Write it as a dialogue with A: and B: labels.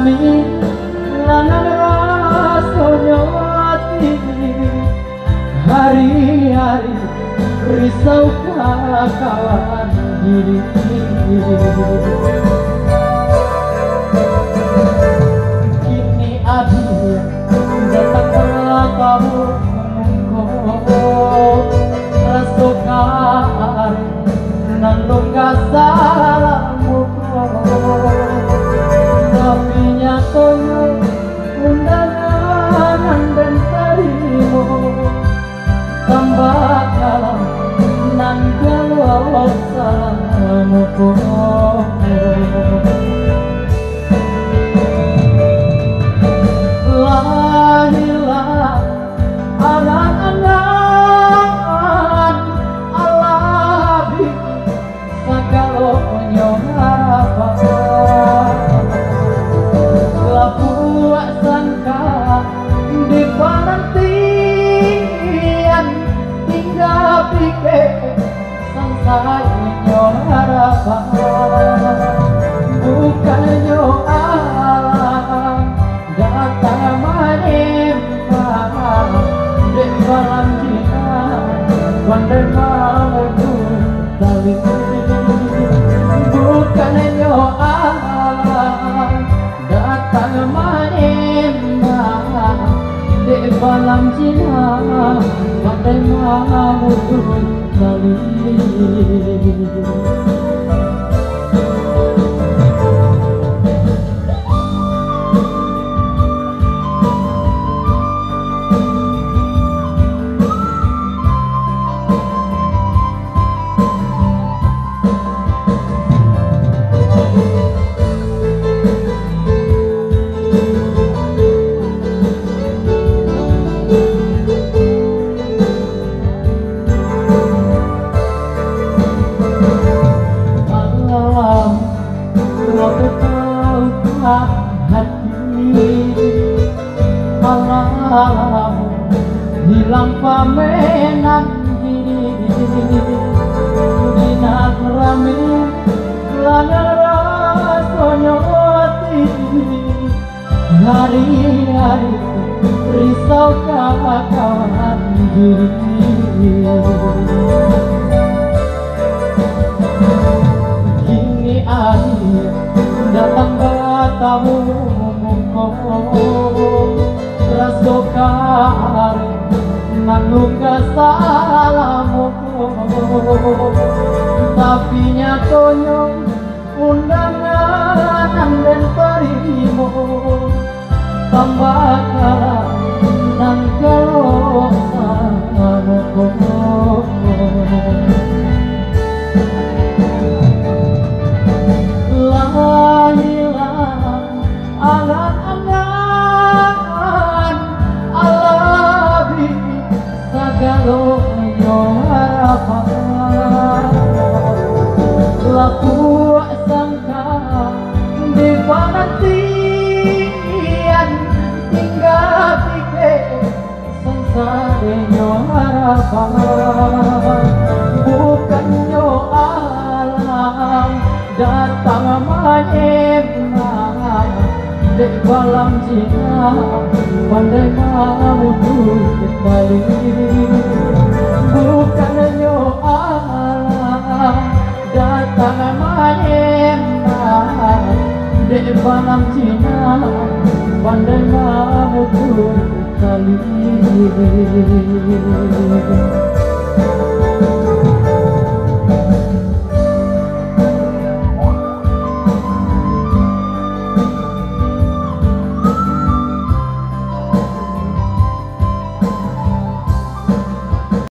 A: rami lanang rasanya hati hari-hari risau kawan diri. Kini adia datang kamu rasukan nandung kasalamu tapi nyatanya undangan dan terima tambah kalah nan kalau salamu lahilah anak-anak Allah segala harapan laku sangka di penantian hingga pikir sangsanya harapan bukannya alam datang menimpa di malam jina pandai mau tali bukannya alam datang menimpa di malam jina pandai mau tali. Hati malam hilang pamenan diri dina rame lanang rasanya hati hari-hari risau kawan diri. Kini akhir datang bertamu rasukan nandung kasalamu tapi nyatanya undangan dan terima tambah kalah nan kalau salamu laku sangka di penantian hingga pikir sangsaranya harapan bukannya alam datang menimpa di malam jina pandai mau balik bukannya alam datang menimpa di malam jina pandai mau kali.